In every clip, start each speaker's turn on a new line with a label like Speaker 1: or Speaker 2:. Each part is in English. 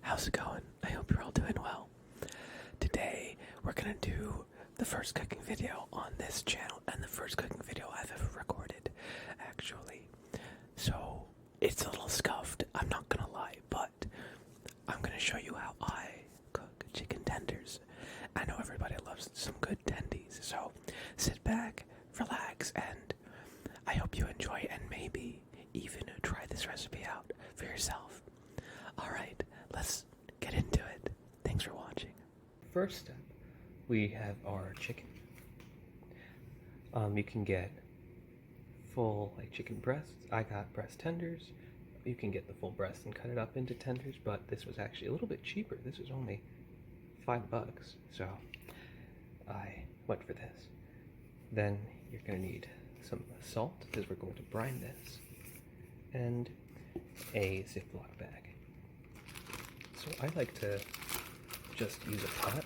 Speaker 1: How's it going? I hope you're all doing well. Today, we're gonna do the first cooking video on this channel and the first cooking video I've ever recorded, actually. So, it's a little scuffed, I'm not gonna lie, but I'm gonna show you how I cook chicken tenders. I know everybody loves some good tendies, so sit back, relax, and I hope you enjoy and maybe even try this recipe out for yourself. Alright, let's get into it. Thanks for watching.
Speaker 2: First step, we have our chicken. You can get full chicken breasts. I got breast tenders. You can get the full breast and cut it up into tenders, but this was actually a little bit cheaper. This was only $5, so I went for this. Then you're going to need some salt, because we're going to brine this, and a Ziploc bag. So I like to just use a pot.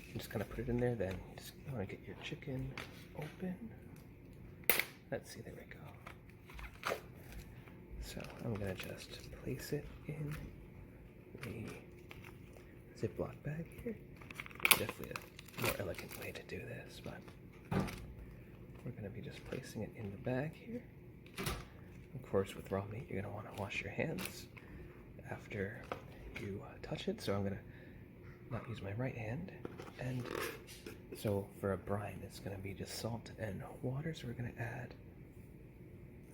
Speaker 2: You just kind of put it in there, then you just want to get your chicken open. Let's see, there we go. So I'm going to just place it in the Ziploc bag here. Definitely a more elegant way to do this, but we're going to be just placing it in the bag here. Of course, with raw meat, you're going to want to wash your hands after you touch it, so I'm going to not use my right hand. And so for a brine, it's going to be just salt and water, so we're going to add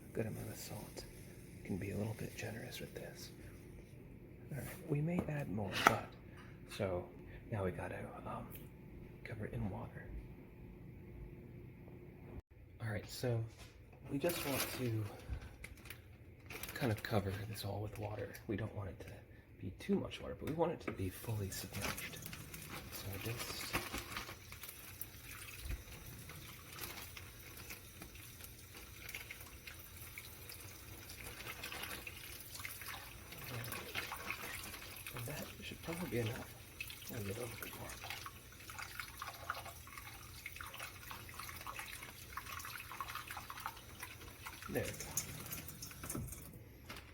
Speaker 2: a good amount of salt. You can be a little bit generous with this. Alright, we may add more, but so now we got to cover it in water. Alright, so we just want to kind of cover this all with water. We don't want it to be too much water, but we want it to be fully submerged. So just and that should probably be enough. Maybe a little bit more. There we go.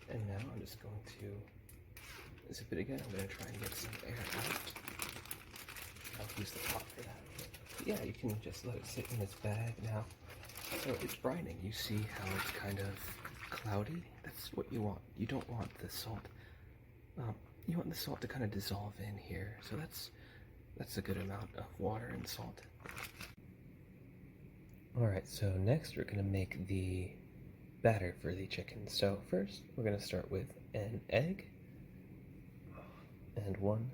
Speaker 2: And now I'm just going to zip it again. I'm going to try and get some air out. I'll use the pot for that. But yeah, you can just let it sit in this bag now. So it's brining. You see how it's kind of cloudy? That's what you want. You don't want the salt. You want the salt to kind of dissolve in here. So that's a good amount of water and salt. Alright, so next we're going to make the batter for the chicken. So first we're going to start with an egg and 1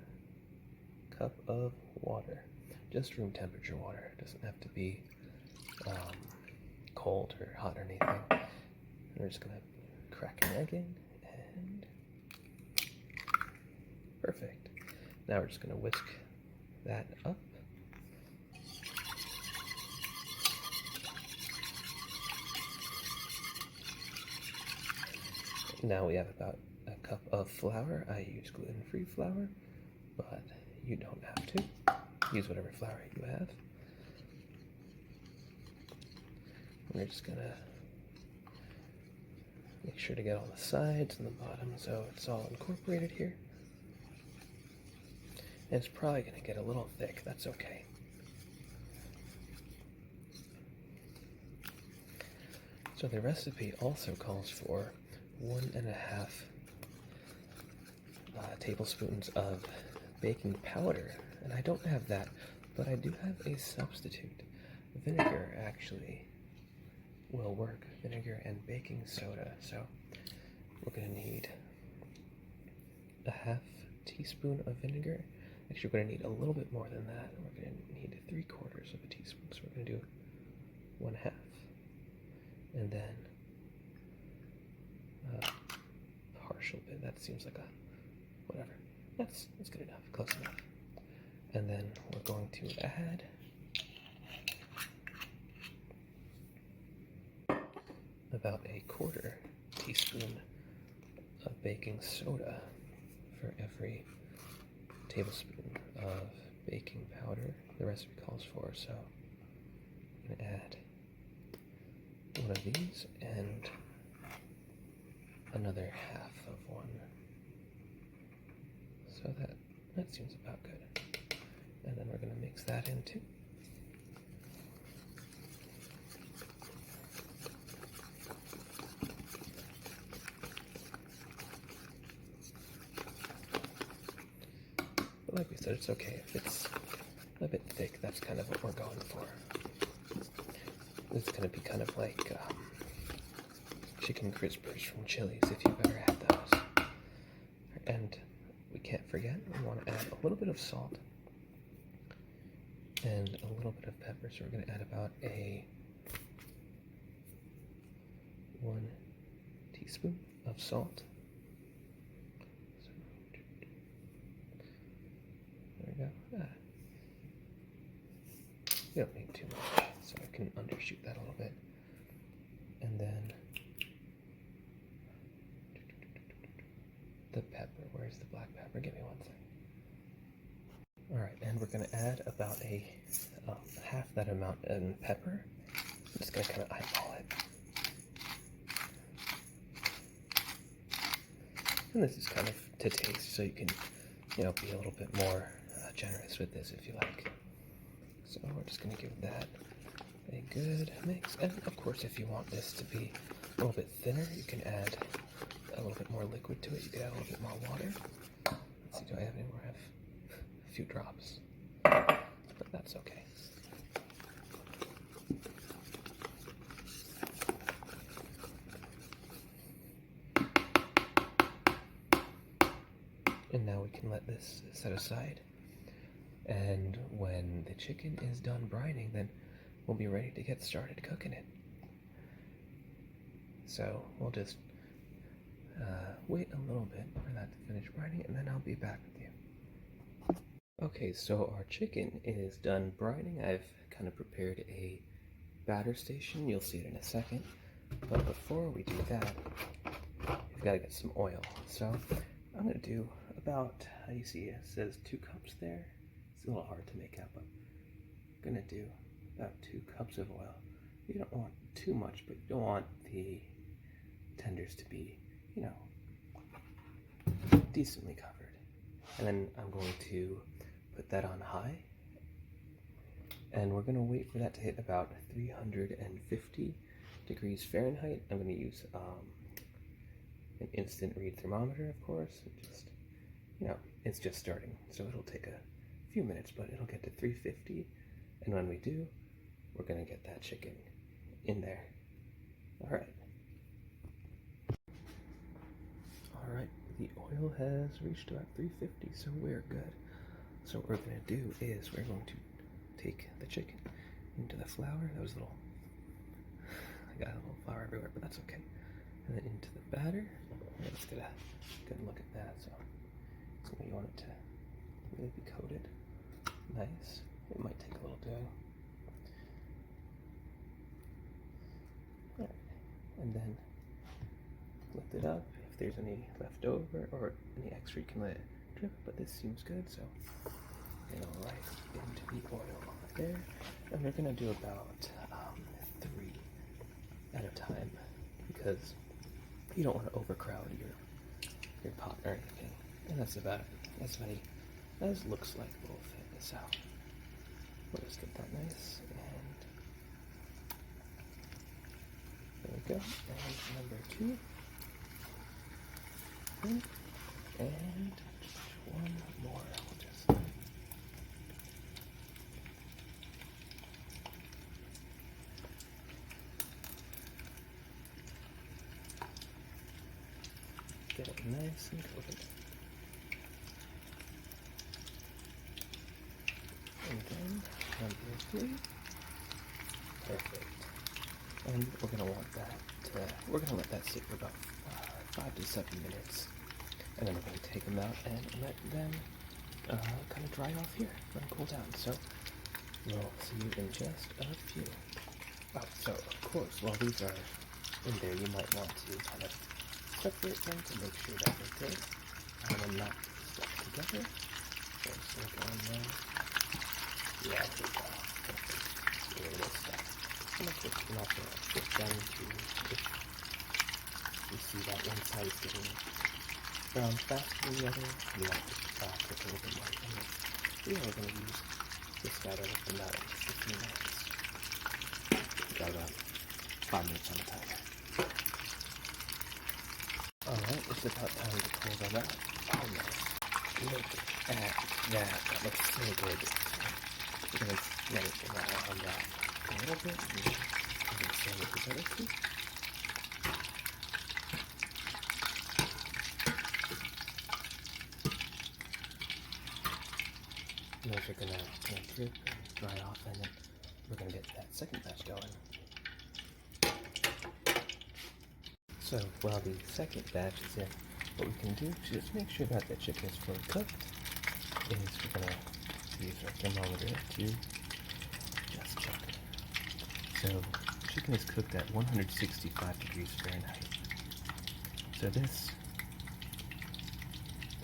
Speaker 2: cup of water. Just room temperature water. It doesn't have to be cold or hot or anything. We're just going to crack an egg in, and perfect. Now we're just going to whisk that up. Now we have about a cup of flour. I use gluten-free flour, but you don't have to. Use whatever flour you have. We're just gonna make sure to get all the sides and the bottom so it's all incorporated here. And it's probably gonna get a little thick, that's okay. So the recipe also calls for 1.5 tablespoons of baking powder, and I don't have that, but I do have a substitute. Vinegar actually will work, vinegar and baking soda. So we're going to need a 1/2 teaspoon of vinegar. Actually, we're going to need a little bit more than that. We're going to need 3/4 of a teaspoon, so we're going to do 1/2, and then partial bit. That seems like a whatever. That's good enough, close enough. And then we're going to add about 1/4 teaspoon of baking soda for every tablespoon of baking powder the recipe calls for. So I'm going to add one of these and another half of one. So that seems about good. And then we're going to mix that in too. But like we said, it's okay if it's a bit thick. That's kind of what we're going for. It's going to be kind of like chicken crispers from Chili's, if you've ever had those. And we can't forget, we want to add a little bit of salt and a little bit of pepper. So we're going to add about a 1 teaspoon of salt. So, there we go. You don't need too much, so I can undershoot that a little bit. And then the pepper. Where's the black pepper? Give me 1 second. Alright, and we're going to add about a half that amount in pepper. I'm just going to kind of eyeball it. And this is kind of to taste, so you can, be a little bit more generous with this if you like. So we're just going to give that a good mix. And of course, if you want this to be a little bit thinner, you can add a little bit more liquid to it. You can add a little bit more water. Let's see, do I have any more? I have a few drops, but that's okay. And now we can let this set aside. And when the chicken is done brining, then we'll be ready to get started cooking it. So we'll just wait a little bit for that to finish brining, and then I'll be back with you. Okay, so our chicken is done brining. I've kind of prepared a batter station. You'll see it in a second. But before we do that, we've got to get some oil. So I'm going to do about, you see it says 2 cups there. It's a little hard to make out, but I'm going to do about 2 cups of oil. You don't want too much, but you don't want the tenders to be, decently covered. And then I'm going to put that on high, and we're going to wait for that to hit about 350 degrees Fahrenheit. I'm going to use an instant read thermometer, of course. It's just starting, so it'll take a few minutes, but it'll get to 350, and when we do, we're going to get that chicken in there. Alright, the oil has reached about 350, so we're good. So what we're going to do is we're going to take the chicken into the flour. I got a little flour everywhere, but that's okay. And then into the batter. Let's get a good look at that. So you want it to really be coated nice. It might take a little doing. Alright, and then lift it up. If there's any left over or any extra, you can let it drip, but this seems good, so we're going to right into the oil there. And we're going to do about 3 at a time, because you don't want to overcrowd your pot or anything. And that's about as many as looks like will fit this out. We'll just get that nice, and there we go. And number 2. And just 1 more. We'll just get it nice and coated. And then number 3. Perfect. And we're gonna want that we're gonna let that sit for about 5 to 7 minutes. And then we're going to take them out and let them kind of dry off here and cool down. So we'll see you in just a few. Oh, so of course, while these are in there, you might want to kind of separate them to make sure that they're good and not stuck together. So just look on there. Yeah, there we go. Perfect. Really good stuff. And of course, you can also flip them to you see that one side is getting brown faster than the other, you want to cook a little bit more. And we're going to use this guy to let them out in 15 minutes. We got about 5 minutes on the timer. Alright, it's about time to pull them out. Oh no. Look at that. That looks so good. We're going to let it get on that a little bit. And we're going to same with this other two. Those are going to drip and dry off, and then we're going to get that second batch going. So while the second batch is in, what we can do to just make sure that the chicken is fully cooked is we're going to use our thermometer to just check. So chicken is cooked at 165 degrees Fahrenheit. So this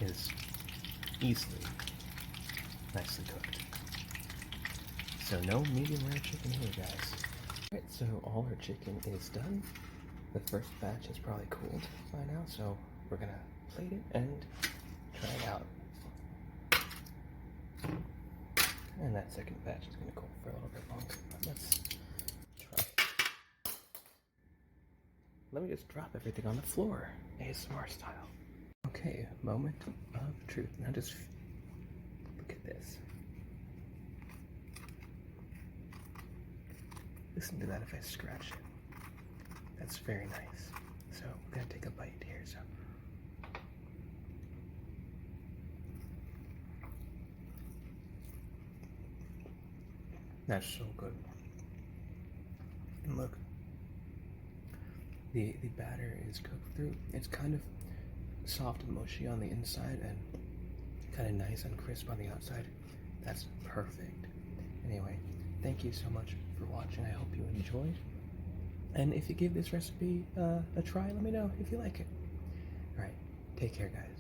Speaker 2: is easily nicely cooked. So no medium rare chicken here, guys. Alright, so all our chicken is done. The first batch is probably cooled by now, so we're gonna plate it and try it out. And that second batch is gonna cool for a little bit longer, but let's try it. Let me just drop everything on the floor, ASMR style. Okay, moment of truth. Now just look at this. Listen to that if I scratch it. That's very nice. So we're gonna take a bite here. So that's so good. And look, the batter is cooked through. It's kind of soft and mushy on the inside and kind of nice and crisp on the outside. That's perfect. Anyway, thank you so much for watching. I hope you enjoyed. And if you give this recipe a try, let me know if you like it. Alright, take care, guys.